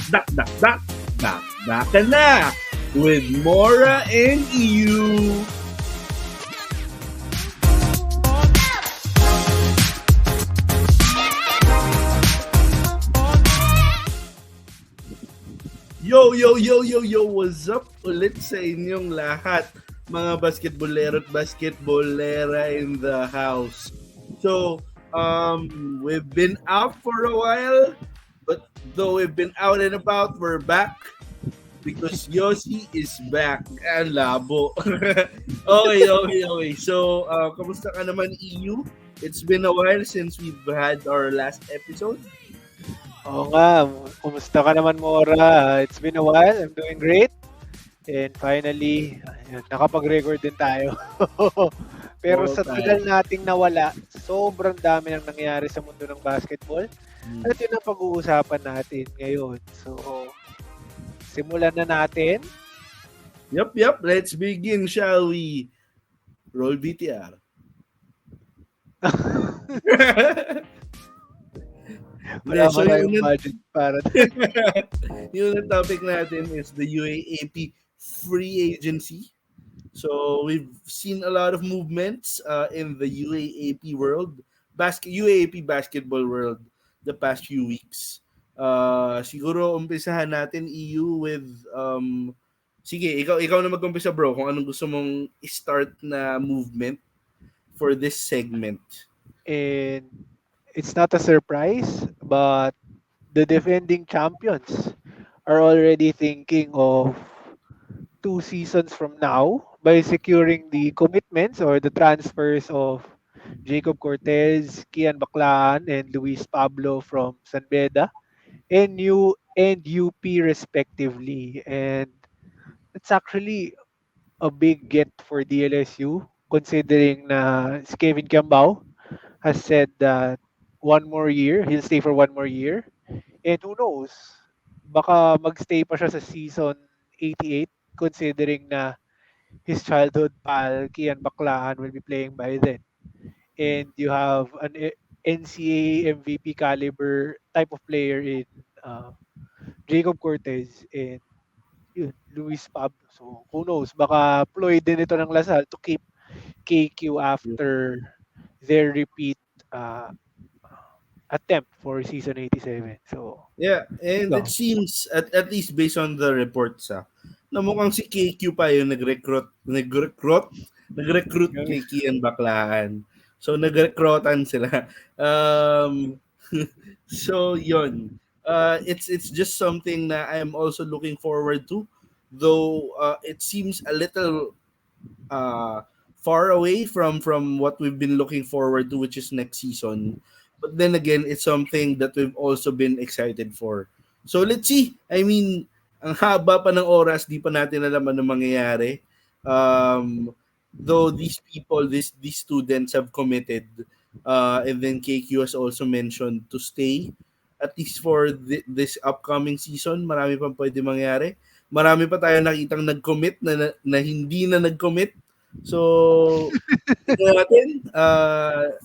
Dak, dakdakan na with Mora and Iyu. Yo, what's up ulit sa inyong lahat, mga basketballero at basketballera in the house. So, we've been out for a while, but though we've been out and about, we're back because Yossi is back. Ang labo. Okay. So, kamusta ka naman, EU? It's been a while since we've had our last episode. Oo nga, kumusta ka naman, Mora? It's been a while. I'm doing great. And finally, ayan, nakapag-record din tayo. Pero Oo, sa tagal nating nawala, sobrang dami nang nangyayari sa mundo ng basketball. At yun ang pag-uusapan natin ngayon. So, simulan na natin. Yup. Let's begin, shall we? Roll VTR. Wala So, pa tayong budget para yung topic natin is the UAAP free agency. So we've seen a lot of movements in the UAAP world, UAAP basketball world the past few weeks. Siguro umpisahan natin EU with sige, ikaw na mag-umpisa, bro, kung anong gusto mong start na movement for this segment. And it's not a surprise, but the defending champions are already thinking of 2 seasons from now by securing the commitments or the transfers of Jacob Cortez, Kian Baclaan, and Luis Pablo from San Beda and UP respectively. And it's actually a big get for DLSU considering na si Kevin Kiambao has said that he'll stay for 1 more year. And who knows, baka magstay pa siya sa season 88 considering na his childhood pal, Kian Baclaan, will be playing by then. And you have an NCAA MVP caliber type of player in Jacob Cortez and yun, Luis Pablo. So, who knows? Baka ploy din ito ng Lasal to keep KQ after their repeat uh, attempt for season 87. So, Yeah, and it ikaw. seems at least based on the reports na mukhang si KQ pa yung nag-recruit kay Kian Baclaan. So nag-recruitan sila. So yon. It's just something na I'm also looking forward to, though it seems a little uh, far away from what we've been looking forward to, which is next season. But then again, it's something that we've also been excited for. So let's see. I mean, ang haba pa ng oras, di pa natin alam ano mangyayari. Though these students have committed, and then KQ has also mentioned to stay at least for this upcoming season. Marami pang pwede mangyari. Marami pa tayo nakitang nag-commit na hindi na nag-commit. So, natin,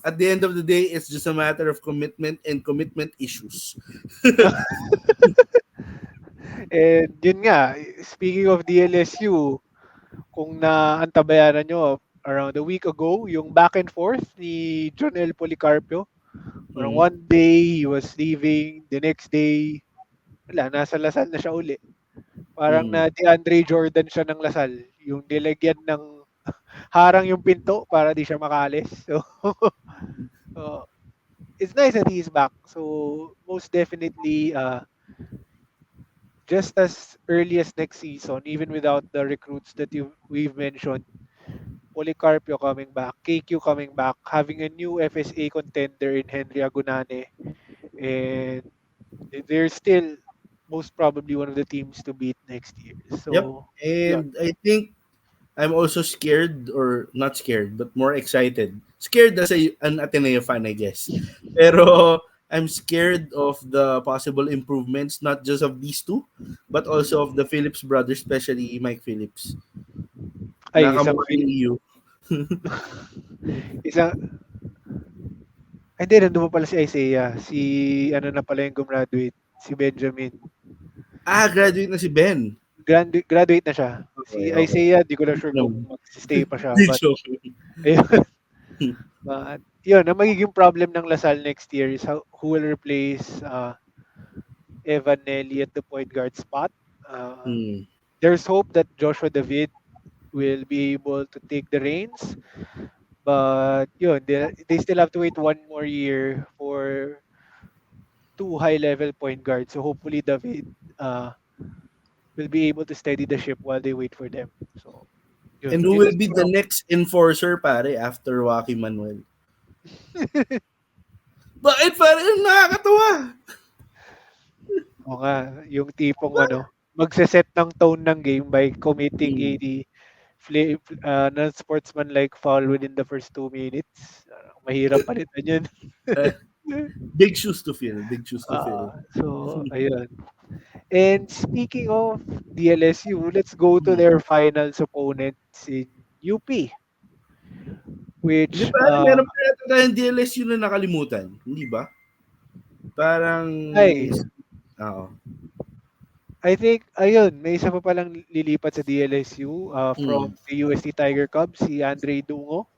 at the end of the day, it's just a matter of commitment and commitment issues. And yun nga, speaking of DLSU, kung naantabayanan nyo, around a week ago, yung back and forth ni Jonel Policarpio. Parang one day, he was leaving. The next day, wala, nasa Lasal na siya uli. Parang na DeAndre Jordan siya ng Lasal. Yung nilagyan ng harang yung pinto para di siya makalis. So, it's nice that he's back. So, most definitely, just as early as next season, even without the recruits that we've mentioned, Policarpio coming back, KQ coming back, having a new FSA contender in Henry Agunane, and they're still most probably one of the teams to beat next year. Yep. So, yun. And I think I'm also scared, or not scared, but more excited. Scared as an Ateneo fan, I guess. Pero I'm scared of the possible improvements, not just of these two, but also of the Phillips brothers, especially Mike Phillips. Ay, Nakamukha ni EU. isang, hindi, nandun pa pala si Isaiah. Si, ano na pala yung gumraduate, si Benjamin. Graduate na si Ben. Graduate na siya. Okay, Si okay. Isaiah, di ko na sure kung No. mag-stay pa siya. Di But, joke. ayun. But, yun, ang magiging problem ng Lasal next year is who will replace Evan Nelly at the point guard spot. Uh, Hmm. there's hope that Joshua David will be able to take the reins. But, yun, they still have to wait one more year for two high-level point guards. So, hopefully, David uh, will be able to steady the ship while they wait for them. So, yun, And who yun will na be the siguro. next enforcer, pare, after Joaquin Manuel? Bakit, pare? Nakakatawa. O nga, yung tipong ano, magse-set ng tone ng game by committing Hmm. non-sportsmanlike foul within the first 2 minutes. Mahirap palitan yun. Big shoes to fill. Big shoes to fill. So, ayun. And speaking of DLSU, let's go to Hmm. their finals opponents in UP, Hindi, which pare, meron pa yata tayong DLSU na nakalimutan. Hindi ba? Parang, ay, oo. I think, ayun, may isa pa palang lilipat sa DLSU from Hmm. the UST Tiger Cubs, si Andre Dungo.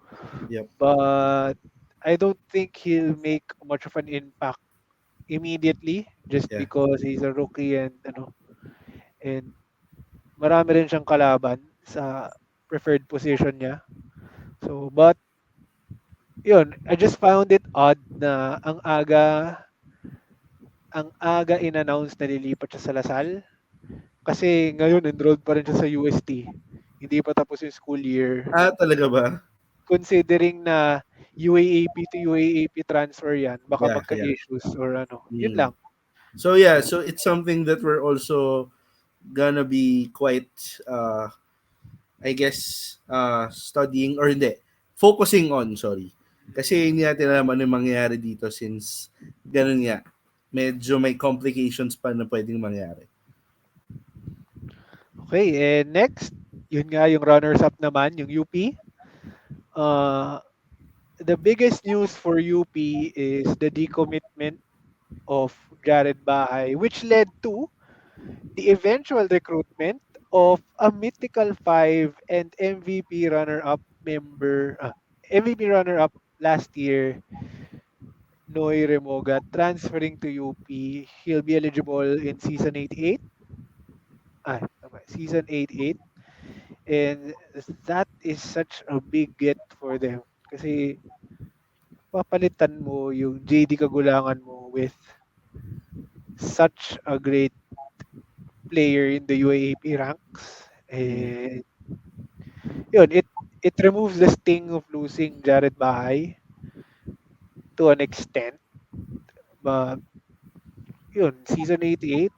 Yep. But I don't think he'll make much of an impact immediately just Yeah. because he's a rookie and marami rin siyang kalaban sa preferred position niya. So, but yun, I just found it odd na ang aga in-announce na lilipat siya sa Lasal kasi ngayon enrolled pa rin siya sa UST. Hindi pa tapos yung school year. Talaga ba? Considering na UAAP to UAAP transfer yan, baka Yeah, yeah. magka-issues or ano. Yun Hmm. lang. So yeah, so it's something that we're also gonna be quite I guess studying or hindi, focusing on, sorry. Kasi hindi natin alam ano yung mangyayari dito since ganun nga, medyo may complications pa na pwedeng mangyari. Okay, and next, yun nga yung runners-up naman, yung UP. Uh, the biggest news for UP is the decommitment of Jared Bahay, which led to the eventual recruitment of a mythical five and MVP runner-up last year, Noy Remoga, transferring to UP. He'll be eligible in season 88. Tama, season 88. And that is such a big get for them. Kasi papalitan mo yung JD Kagulangan mo with such a great player in the UAAP ranks. Mm. And yun, it removes the sting of losing Jared Bahay to an extent. But yun, season 88,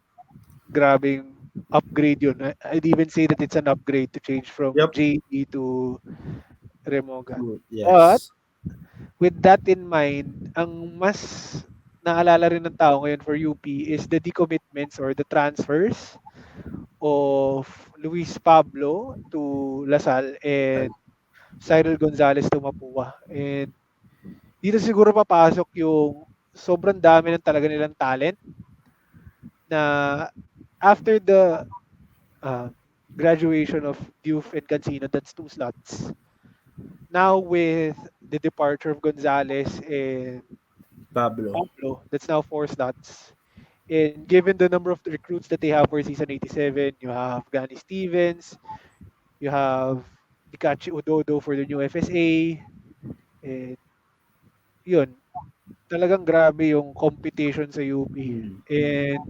grabing upgrade yun. I'd even say that it's an upgrade to change from Yep. JD to Remoga. But Yes. with that in mind, ang mas naalala rin ng tao ngayon for UP is the decommitments or the transfers of Luis Pablo to Lasal and Cyril Gonzalez to Mapua. And dito siguro papasok yung sobrang dami ng talaga nilang talent na after the uh, graduation of Diouf and Cancino, that's 2 slots. Now with the departure of Gonzalez and Pablo. Pablo, that's now 4 slots. And given the number of recruits that they have for season 87, you have Gani Stevens, you have Dikachi Udodo for the new FSA, and yun, talagang grabe yung competition sa UP. Mm. And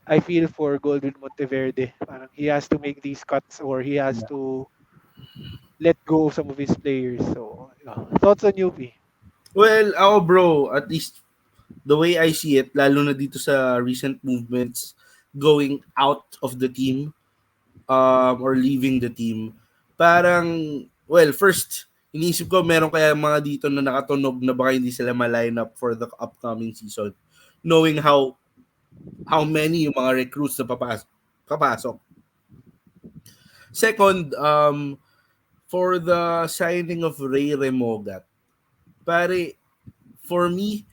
I feel for Golden Monteverde. Parang he has to make these cuts or he has Yeah. to let go of some of his players. So, thoughts on UP? Well, ako bro, at least the way I see it, lalo na dito sa recent movements going out of the team or leaving the team, parang, well, first, iniisip ko meron kaya mga dito na nakatunog na baka hindi sila ma-line up for the upcoming season knowing how many yung mga recruits na papasok. Second, for the signing of Ray Remogat, pare, for me,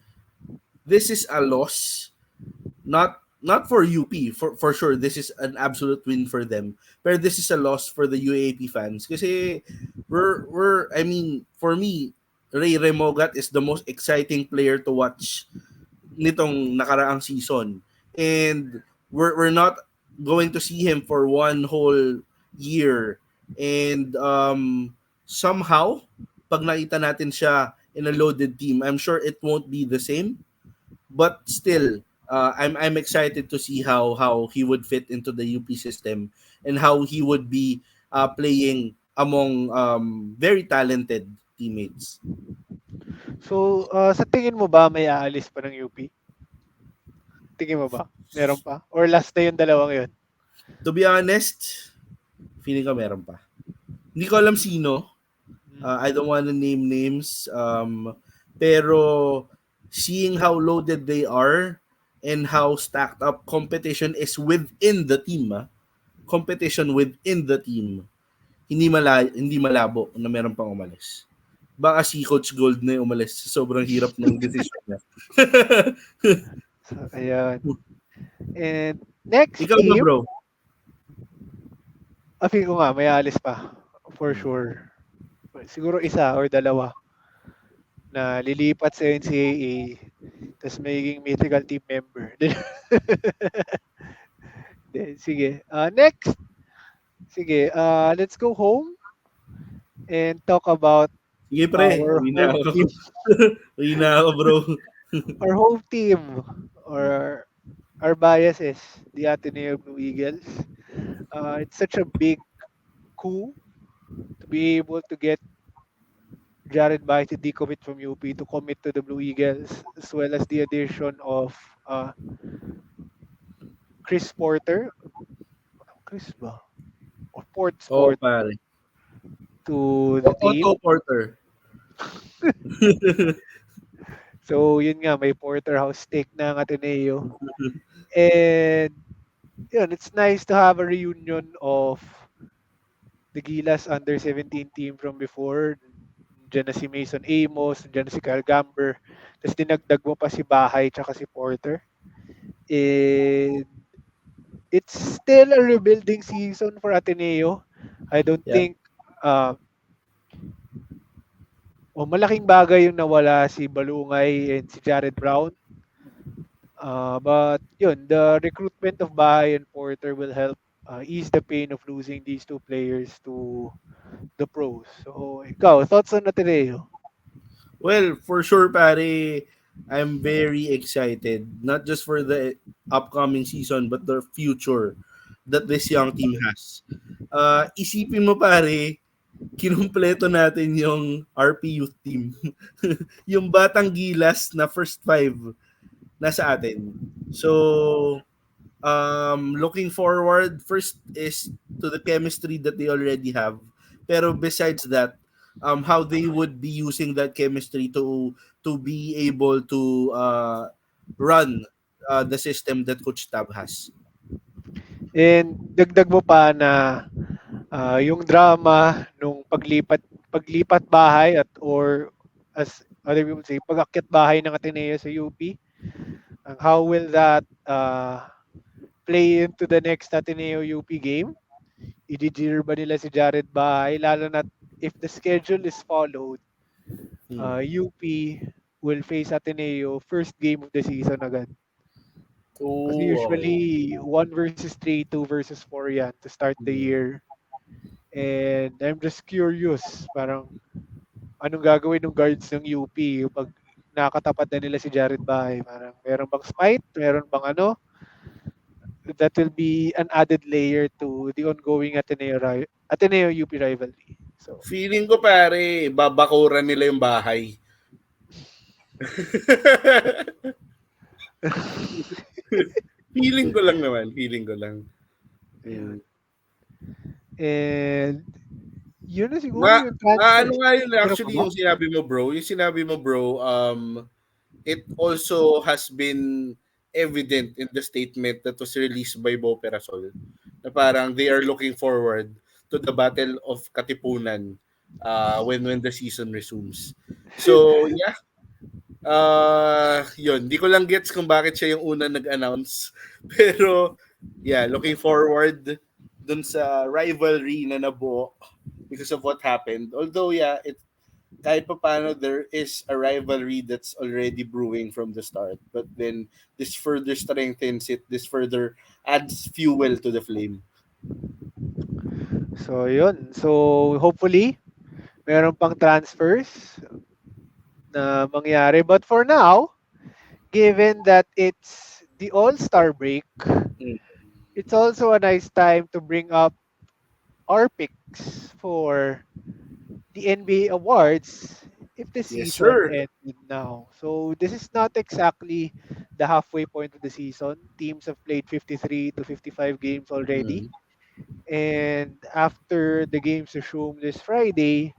this is a loss, not not for UP, for sure this is an absolute win for them. But this is a loss for the UAP fans kasi I mean, for me, Ray Remogat is the most exciting player to watch nitong nakaraang season. And we're not going to see him for one whole year. And somehow, pag nakita natin siya in a loaded team, I'm sure it won't be the same. But still, I'm excited to see how he would fit into the UP system and how he would be playing among very talented teammates. So, sa tingin mo ba may aalis pa ng UP? Tingin mo ba? Meron pa? Or last na yung dalawang yun? To be honest, feeling ko meron pa. Hindi ko alam sino. Mm. I don't want to name names. Pero seeing how loaded they are and how stacked up competition is within the team, competition within the team, hindi malabo na meron pang umalis. Baka si Coach Gold na yung umalis. Sobrang hirap ng decision niya. So, ayan. And next Ikaw ba, team, bro? feel ko nga may aalis pa. For sure. Siguro isa or dalawa na lilipat sa NCAA tapos magiging mythical team member. Sige. Next. Sige. Let's go home and talk about Sige, pre. our Uwi na home ako. team. Uwi na ako, bro. Our home team or our biases, the Ateneo Blue Eagles. It's such a big coup to be able to get Jared Bay to decommit from UP to commit to the Blue Eagles, as well as the addition of Chris Porter. Chris ba? Or Oo, Porter pare. to the Otto team. Porter. So, yun nga, may Porterhouse stake na ang Ateneo. And, yun, it's nice to have a reunion of the Gilas under 17 team from before. Diyan na si Mason Amos, diyan na si Kyle Gamber. Tapos dinagdag mo pa si Bahay tsaka si Porter. And it's still a rebuilding season for Ateneo. I don't Yeah. think malaking bagay yung nawala si Balungay and si Jared Brown. But yun, the recruitment of Bahay and Porter will help ease the pain of losing these two players to the pros. So, ikaw, thoughts on Ateneo? Well, for sure, pare, I'm very excited. Not just for the upcoming season, but the future that this young team has. Isipin mo, pare, kinumpleto natin yung RP youth team. Yung batang gilas na first five nasa atin. So, looking forward, first is to the chemistry that they already have. Pero besides that, how they would be using that chemistry to be able to run the system that Coach Tab has. And dagdag mo pa na yung drama nung paglipat bahay at or as other people say, pag-akyat bahay ng Ateneo sa UP. How will that play into the next Ateneo UP game? I-jeer ba nila si Jared Bahay? Lalo na if the schedule is followed, Hmm. UP will face Ateneo first game of the season agad. Kasi Oo. usually 1 versus 3, 2 versus 4 yan to start the Hmm. year. And I'm just curious, parang anong gagawin ng guards ng UP pag nakatapat na nila si Jared Bahay? Parang meron bang spite? Meron bang ano? That will be an added layer to the ongoing Ateneo UP rivalry. So, Feeling ko pare, babakuran nila yung bahay. Feeling ko lang naman, feeling ko lang. ayun. Hmm. And yun na siguro Ma, yung transfers. ano nga yun Meron pa actually ba? yung sinabi mo bro, it also has been evident in the statement that was released by Bo Perasol na parang they are looking forward to the Battle of Katipunan when the season resumes. So yeah, Yun. Di ko lang gets kung bakit siya yung una nag-announce. Pero, yeah, looking forward dun sa rivalry na nabuo because of what happened. Although, yeah, kahit pa paano, there is a rivalry that's already brewing from the start. But then, this further strengthens it. This further adds fuel to the flame. So, yun. So, hopefully, meron pang transfers na mangyari. But for now, given that it's the All-Star break, Mm. it's also a nice time to bring up our picks for the NBA awards if the Yes, season sir. ended now. So this is not exactly the halfway point of the season. Teams have played 53 to 55 games already. Mm. And after the games resume this Friday,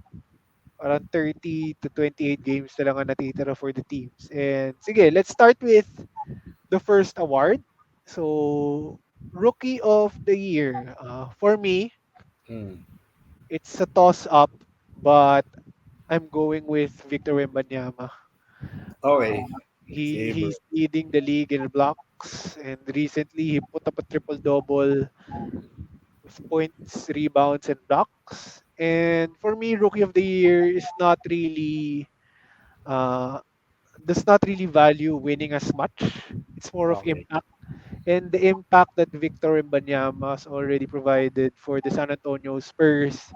around 30 to 28 games na lang ang natitira for the teams. And sige, let's start with the first award. So, Rookie of the Year. For me, Mm. it's a toss-up, but I'm going with Victor Wembanyama. Uh, Okay. he's Favorite. leading the league in blocks, and recently he put up a triple double with points, rebounds, and blocks. And for me, Rookie of the Year is not really uh, does not really value winning as much. It's more of Okay. impact, and the impact that Victor Wembanyama has already provided for the San Antonio Spurs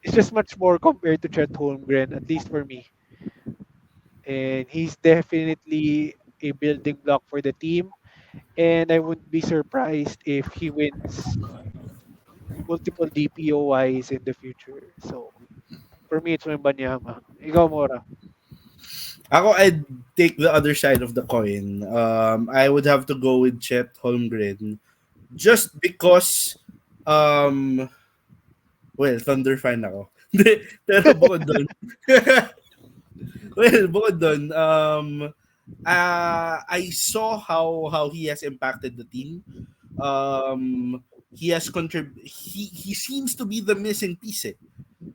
is just much more compared to Chet Holmgren, at least for me. And he's definitely a building block for the team. And I wouldn't be surprised if he wins multiple DPOYs in the future. So for me, it's Wembanyama. Ikaw, Mora. Ako, I'd take the other side of the coin. I would have to go with Chet Holmgren just because, um, well, Thunder fan ako. Pero bukod doon, well, bukod doon, I saw how he has impacted the team. He has he seems to be the missing piece. Eh.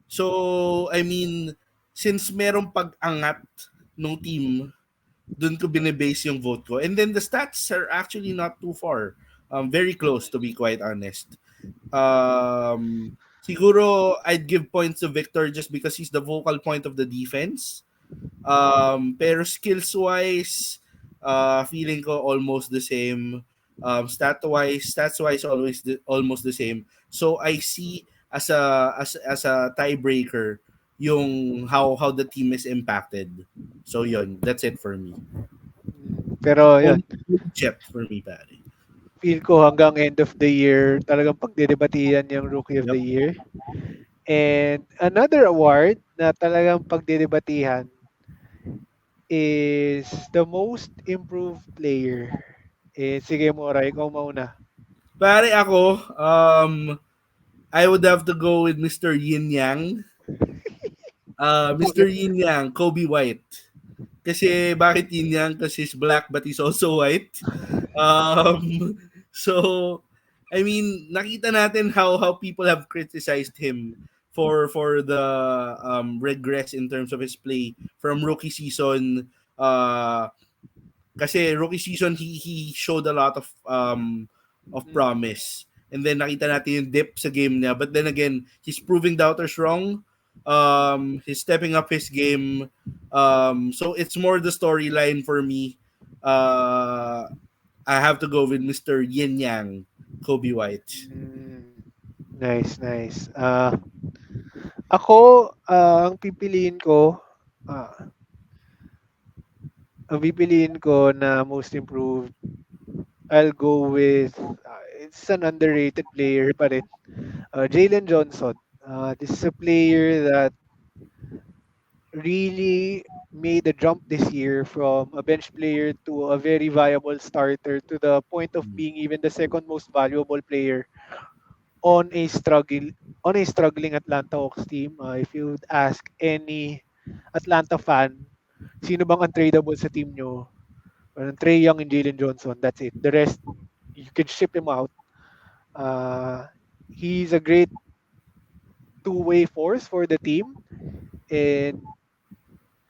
So, I mean, since merong pag-angat ng team, dun ko binibase yung vote ko. And then the stats are actually not too far. Very close, to be quite honest. Siguro, I'd give points to Victor just because he's the vocal point of the defense. Pero skills-wise, feeling ko almost the same. Stats-wise, almost the same. So I see as a tiebreaker yung how the team is impacted. So yun, that's it for me. Pero yun, Only Chet for me, pare. feel ko hanggang end of the year, talagang pagdedebatihan yung Rookie of the Yep. Year. And another award na talagang pagdedebatihan is the most improved player. Eh, sige Mora, ikaw mauna. Pare ako, I would have to go with Mr. Yin Yang. Mr. Bakit? Yin Yang, Kobe White. Kasi bakit yin yang? Kasi he's black but he's also white. Um, so, I mean, nakita natin how people have criticized him for the regress in terms of his play from rookie season. Kasi rookie season he showed a lot of Mm, promise. And then nakita natin yung dip sa game niya. But then again, he's proving doubters wrong. He's stepping up his game. So it's more the storyline for me. Uh, I have to go with Mr. Yin Yang, Kobe White. mm, nice, nice. Ako, ang pipiliin ko, ah, ang pipiliin ko na most improved, I'll go with, it's an underrated player pa rin, Jalen Johnson. This is a player that really made a jump this year from a bench player to a very viable starter to the point of being even the second most valuable player on a struggling Atlanta Hawks team. If you'd ask any Atlanta fan, sino bang untradeable sa team nyo? Trey Young and Jalen Johnson, that's it. The rest, you can ship him out. Uh, he's a great two-way force for the team, and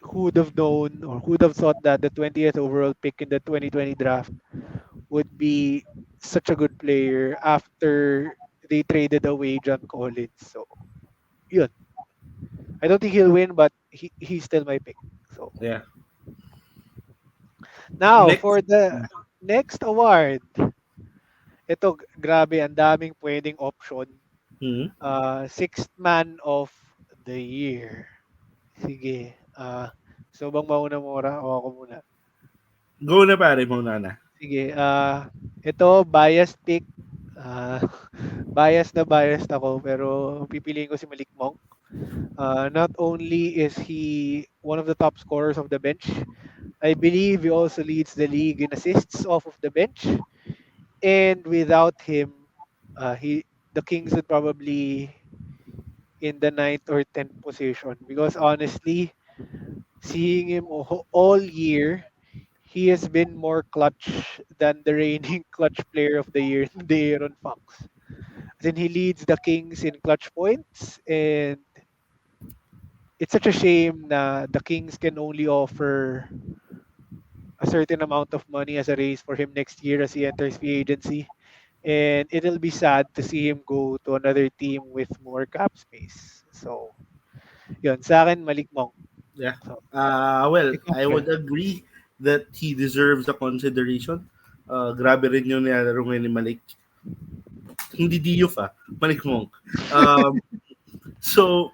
who would have known or who would have thought that the 20th overall pick in the 2020 draft would be such a good player after they traded away John Collins. So, yun. I don't think he'll win, but he's still my pick. So, Yeah. now Next. for the next award. Ito, grabe, ang daming pwedeng option. Hmm. Sixth man of the year. Sige. So bang mauna Mora o ako muna? Go na pare, muna na. Sige. Ito, biased pick. Ah, biased ako pero pipiliin ko si Malik Monk. Not only is he one of the top scorers of the bench, I believe he also leads the league in assists off of the bench. And without him, the Kings would probably in the ninth or tenth position because honestly, seeing him all year, he has been more clutch than the reigning clutch player of the year, De'Aaron Fox. Then he leads the Kings in clutch points, and it's such a shame that the Kings can only offer a certain amount of money as a raise for him next year as he enters free agency. And it'll be sad to see him go to another team with more cap space. So, yun, sa akin, Malik Monk. Yeah. So, Well, ikaw, I pre. would agree that he deserves the consideration. Grabe rin yung nilalaro ngayon ni Malik. Hindi Diouf Malik Monk. Um, so,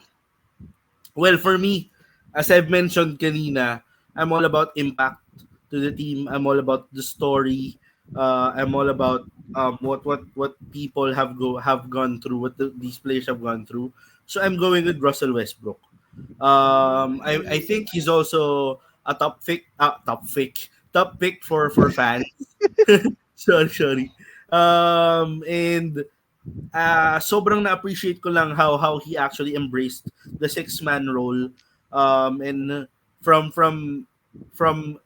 well, for me, as I've mentioned kanina, I'm all about impact to the team. I'm all about the story. I'm all about what people have gone through, what these players have gone through. So I'm going with Russell Westbrook. I think he's also a top pick for fans. Sorry. And sobrang na-appreciate ko lang how he actually embraced the six-man role. And from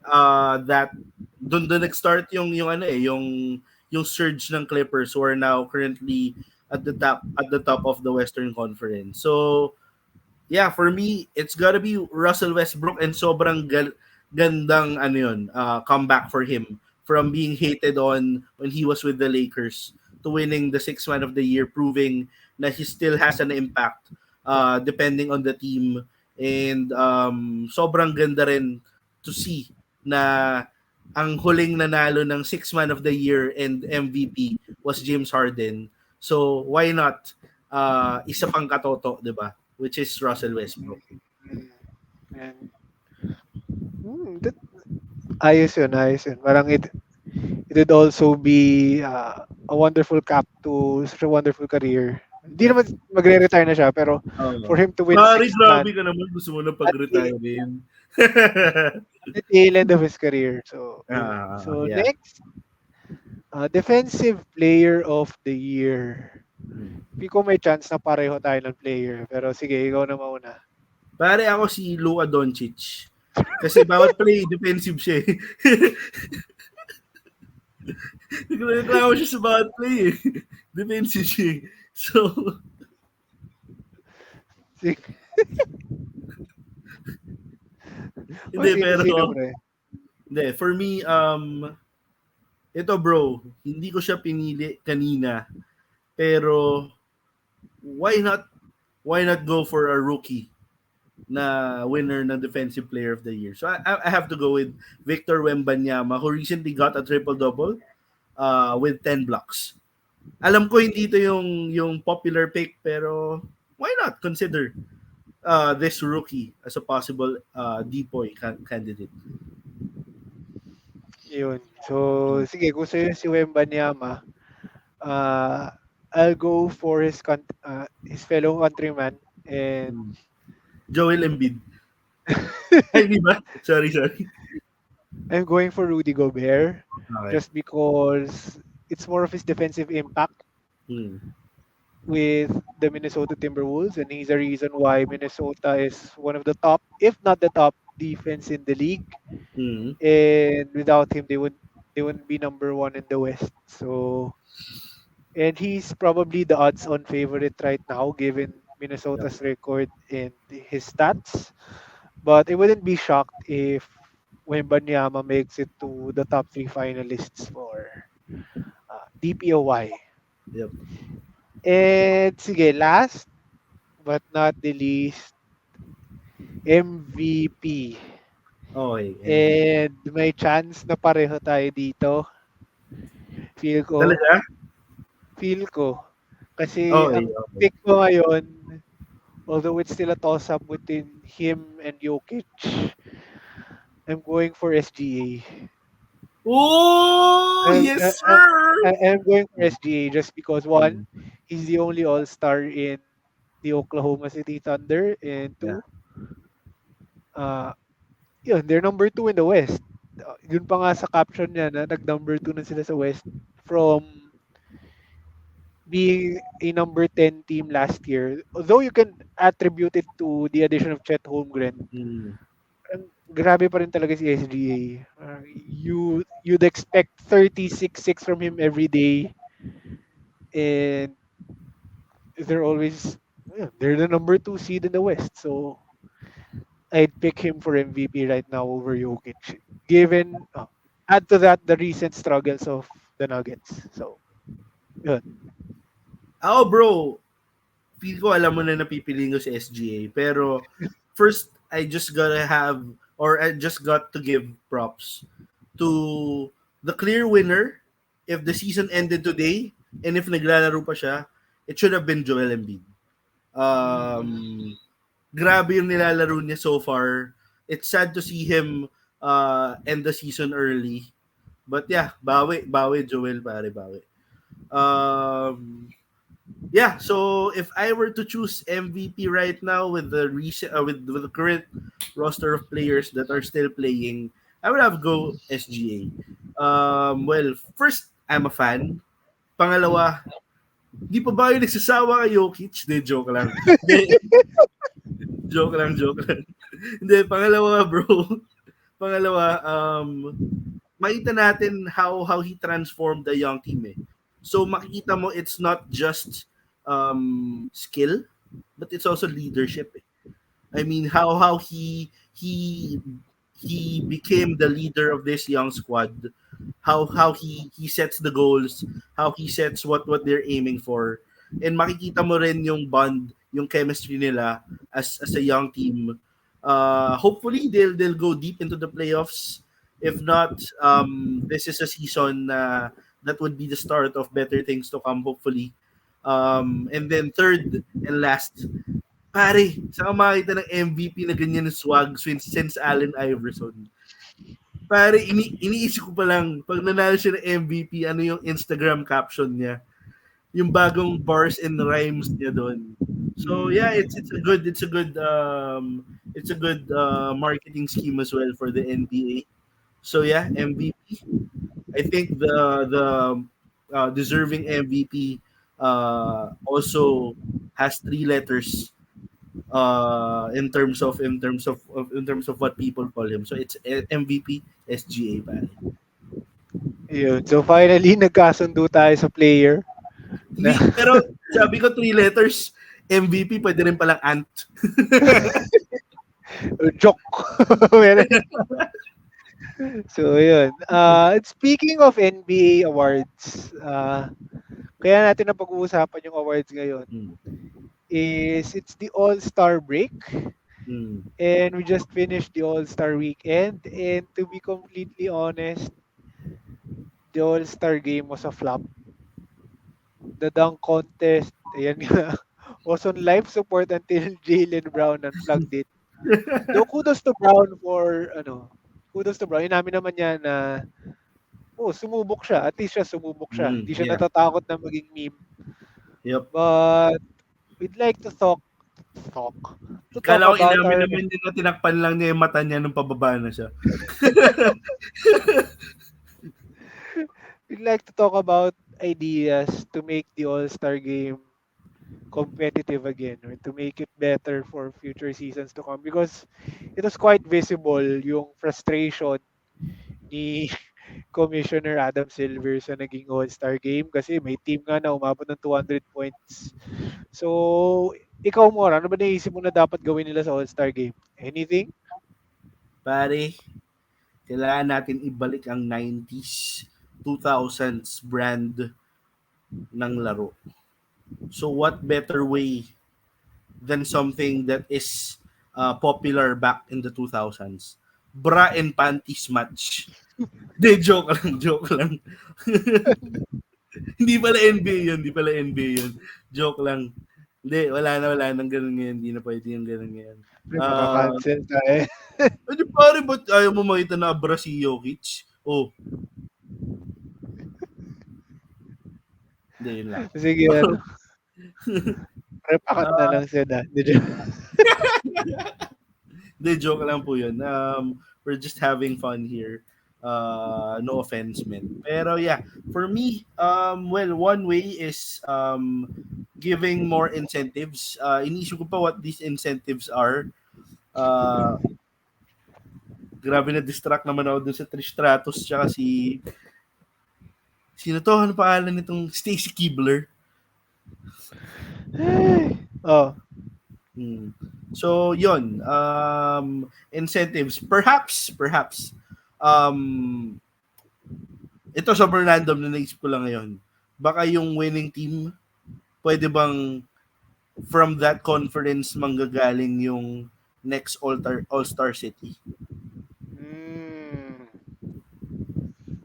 that doon nag-start yung ano yung surge ng Clippers who are now currently at the top of the Western Conference. So yeah, for me, it's gotta be Russell Westbrook and sobrang gandang ano yun, comeback for him from being hated on when he was with the Lakers to winning the Sixth Man of the Year, proving that he still has an impact depending on the team. And sobrang ganda rin to see na ang huling nanalo ng Sixth Man of the Year and MVP was James Harden. So why not isa pang katoto, 'di ba? Which is Russell Westbrook. Mm, and, that, ayos yun, ayos yun. Parang it would also be a wonderful cap to such a wonderful career. Hindi Yeah. naman magre-retire na siya, pero for Oo. him to win Pare, sixth man grabe ka naman. Gusto mo na at the, pag-retire din. at the tail end of his career. So, yun. So, Yeah. next, defensive player of the year. Hmm. Hindi ko may chance na pareho tayo ng player. Pero sige, ikaw na mauna. Pare, ako si Luka Doncic. Kasi bawat play, defensive siya eh. Nagreklamo siya sa bawat play eh. Defensive siya eh. So, Sige. O, hindi, sino, pero, pre? hindi, for me, ito bro, hindi ko siya pinili kanina. Pero, why not, why not go for a rookie na winner ng Defensive Player of the Year? So, I have to go with Victor Wembanyama, who recently got a triple-double with 10 blocks. Alam ko hindi ito yung popular pick, pero why not consider this rookie as a possible DPOY candidate? Yun. So, sige, kung sa'yo si Wembanyama, uh, I'll go for his fellow countryman and Hmm. Joel Embiid. Ay, di ba? Sorry. I'm going for Rudy Gobert Okay. just because it's more of his defensive impact Hmm. with the Minnesota Timberwolves, and he's a reason why Minnesota is one of the top, if not the top, defense in the league. Hmm. And without him, they wouldn't be number one in the West. So, and he's probably the odds-on favorite right now, given Yep. Minnesota's record and his stats. But I wouldn't be shocked if Wembanyama makes it to the top three finalists for DPOY. Yep. And sige, last but not the least, MVP. Okay, MVP. And may chance na pareho tayo dito. Feel ko, Talaga? feel ko. Kasi Okay, ang okay. pick ko ngayon, although it's still a toss-up between him and Jokic, I'm going for SGA. Oh, I'm, yes, sir! I'm going for SGA just because one, Mm, he's the only All-Star in the Oklahoma City Thunder, and yeah. two, uh, yun, they're number two in the West. Yun pa nga sa caption niya na nag-number two na sila sa West from being a number 10 team last year. Although you can attribute it to the addition of Chet Holmgren, Mm. grabe pa rin talaga si SGA. You'd expect 36-6 from him every day, and they're always yeah, they're the number two seed in the West. So I'd pick him for MVP right now over Jokic. Given add to that the recent struggles of the Nuggets. So yun. Ako, bro, feel ko alam mo na napipiliin ko si SGA. Pero, first, I just gotta have, or I just got to give props to the clear winner. If the season ended today, and if naglalaro pa siya, it should have been Joel Embiid. Um, Grabe yung nilalaro niya so far. It's sad to see him end the season early. But yeah, bawi Joel pare, bawi. Um, yeah, so if I were to choose MVP right now with the recent with the current roster of players that are still playing, I would have go SGA. Well, first, I'm a fan. Mm. Pangalawa, di pa ba yung nagsasawa kay Jokic? Hindi, joke lang. Hindi, joke lang. Hindi, pangalawa, bro. Pangalawa, makita natin how he transformed the young team eh. So makikita mo it's not just skill, but it's also leadership eh. I mean how he became the leader of this young squad. How he sets the goals, how he sets what they're aiming for. And makikita mo rin yung bond, yung chemistry nila as a young team. Hopefully they'll go deep into the playoffs. If not, this is a season that would be the start of better things to come hopefully. And then third and last, pare, saan ka makakita ng MVP na ganyan ng swag since Allen Iverson? Pare, iniisip ko pa lang, pag nanalo siya ng MVP, ano yung Instagram caption niya? Yung bagong bars and rhymes niya doon. So yeah, it's a good marketing scheme as well for the NBA. So yeah, MVP. I think the deserving MVP also has three letters in terms of what people call him. So it's MVP SGA pare. Yun. So finally nagkasundo tayo sa player na Hindi pero sabi ko three letters MVP pwede rin palang ant. joke. So yun. Speaking of NBA awards, kaya natin na pag-uusapan yung awards ngayon Hmm. is it's the All-Star break, Hmm. and we just finished the All-Star weekend, and to be completely honest, the All-Star game was a flop. The dunk contest, ayan nga, was on life support until Jalen Brown unplugged it. Though kudos to Brown for kudos to Brown. Inamin naman niya na sumubok siya. At least siya sumubok siya. Hmm. Hindi siya Yeah. natatakot na maging meme. Yep. But we'd like to talk to talk Kala ko about inamin our naman niya na tinakpan lang niya yung mata niya nung pababa na siya. we'd like to talk about ideas to make the All-Star game competitive again, or to make it better for future seasons to come, because it was quite visible yung frustration ni Commissioner Adam Silver sa naging All-Star game kasi may team nga na umabot ng 200 points. So, ikaw, Mora, ano ba naisip mo na dapat gawin nila sa All-Star game? Anything? Pare, kailangan natin ibalik ang 90s, 2000s brand ng laro. So what better way than something that is popular back in the 2000s? Bra and panties match. De, joke lang, joke lang. Hindi pala NBA yun, hindi pala NBA yun. Joke lang. Hindi, wala nang ganun ngayon. Hindi na pwede yung ganun ngayon. Pre, Ah, maka-cancel tayo. ano pare, ba't ayaw mo makita na abra si Jokic? Oh, hindi, yun lang. Sige, ano. Repakat na Ah, lang sila. Hindi, joke lang po yun. We're just having fun here. No offense, man. Pero yeah, for me, well, one way is giving more incentives. Inisip ko pa what these incentives are. Uh, Grabe na distract naman ako dun sa Trish Stratus tsaka sino to? Ano pangalan nitong Stacy Keebler? Oh, Hmm. So, yon incentives. Perhaps, um, ito sobrang random na naisip ko lang ngayon. Baka yung winning team, pwede bang from that conference manggagaling yung next All-Star City? hmm,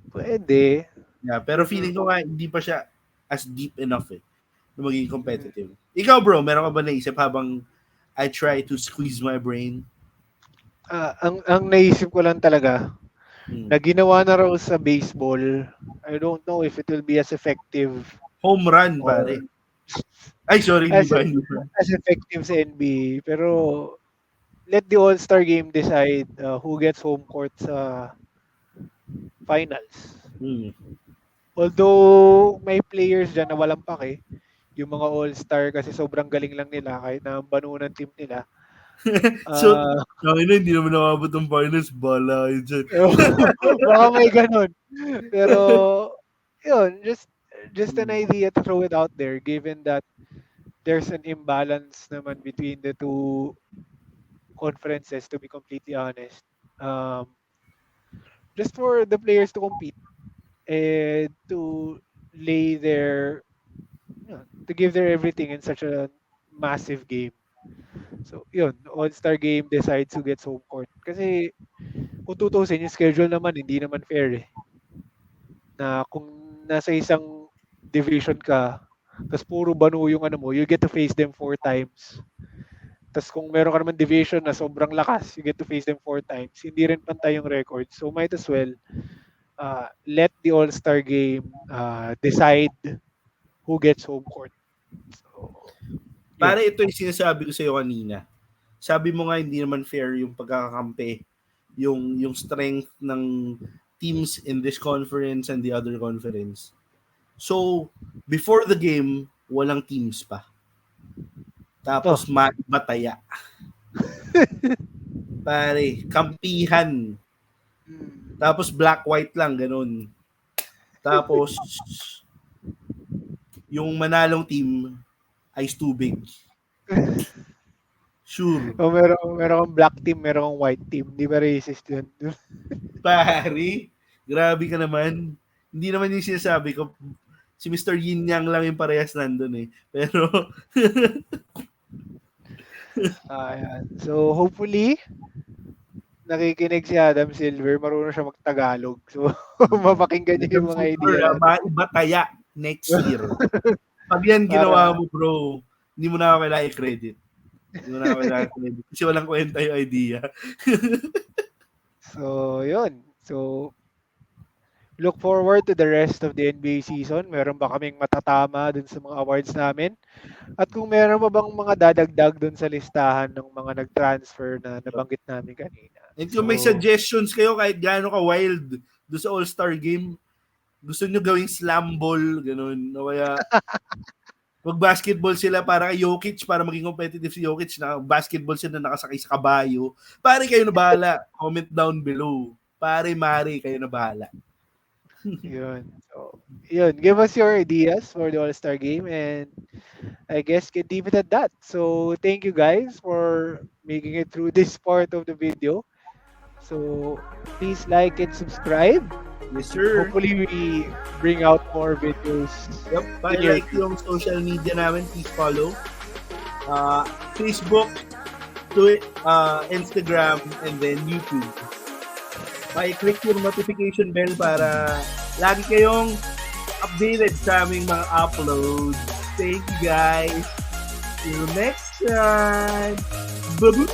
pwede. Yeah, pero Mm, feeling ko nga hindi pa siya as deep enough na maging mm. competitive. Ikaw bro, meron ka ba naisip habang I try to squeeze my brain? Ang naisip ko lang talaga, Hmm. na ginawa na raw sa baseball, I don't know if it will be as effective Home run, or pare. Ay, sorry, hindi as ba? Hindi ba? as effective sa NBA. Pero let the All-Star game decide who gets home court sa finals. Hmm. Although may players dyan na walang pake, yung mga all-star kasi sobrang galing lang nila kahit na ang banu ng team nila. So, Ah, hindi naman nakabot ng finals. Bala kayo dyan. baka may ganun. Pero yun, just an Hmm. idea to throw it out there given that there's an imbalance naman between the two conferences to be completely honest. Um, just for the players to compete and to lay their to give their everything in such a massive game. So, yun, All-Star game decides who gets home court. Kasi kung tutusin, yung schedule naman, hindi naman fair eh. Na kung nasa isang division ka, tapos puro banu yung ano mo, you get to face them 4 times. Tapos kung meron ka naman division na sobrang lakas, you get to face them 4 times. Hindi rin pantay yung record. So might as well let the All-Star game decide who gets home court. So, yun. Pare, ito yung sinasabi ko sa'yo kanina. Sabi mo nga hindi naman fair yung pagkakakampi, yung strength ng teams in this conference and the other conference. So, before the game, walang teams pa. Oh, Tapos bataya. Pare, kampihan. mm. Tapos black-white lang, ganun. Tapos, yung manalong team, ice tubig. Sure. Oh, meron kang black team, meron kang white team. Di ba racist yun? Pare, grabe ka naman. Hindi naman yung sinasabi ko. Si Mr. Yin Yang lang yung parehas nandun eh. Pero, Ayan. So, hopefully, nakikinig si Adam Silver, marunong siya mag-Tagalog. So, mapakinggan niya Madam yung mga Silver, idea natin. maiba kaya next year. Pag yan ginawa Para, mo, bro, hindi mo na ako kailangan i-credit. Hindi mo na ako kailangan i-credit. Kasi walang kwenta yung idea. so, yun. So, look forward to the rest of the NBA season. Meron ba kaming matatama dun sa mga awards namin? At kung meron pa bang mga dadagdag dun sa listahan ng mga nag-transfer na nabanggit namin kanina. And kung may So, suggestions kayo kahit gaano ka wild do sa All-Star game, gusto nyo gawing slam ball, ganun. O kaya, wag basketball sila para kay Jokic, para maging competitive si Jokic na basketball sila na nakasakay sa kabayo. Pare, kayo na bahala. Comment down below. Pare, mare, kayo na bahala. yun. So, yun. Give us your ideas for the All-Star game and I guess can leave it at that. So, thank you guys for making it through this part of the video. So please like and subscribe. Yes, sir. Hopefully we bring out more videos Yep, in your like yung social media namin, please follow. Facebook, Instagram, and then YouTube. Click yung notification bell para lagi kayong updated sa aming mga uploads. Thank you guys. See you next time. Bye-bye.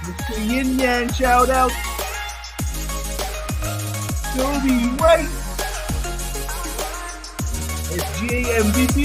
Mr. Yin Yang, shout out. Toby White. SGA MVP.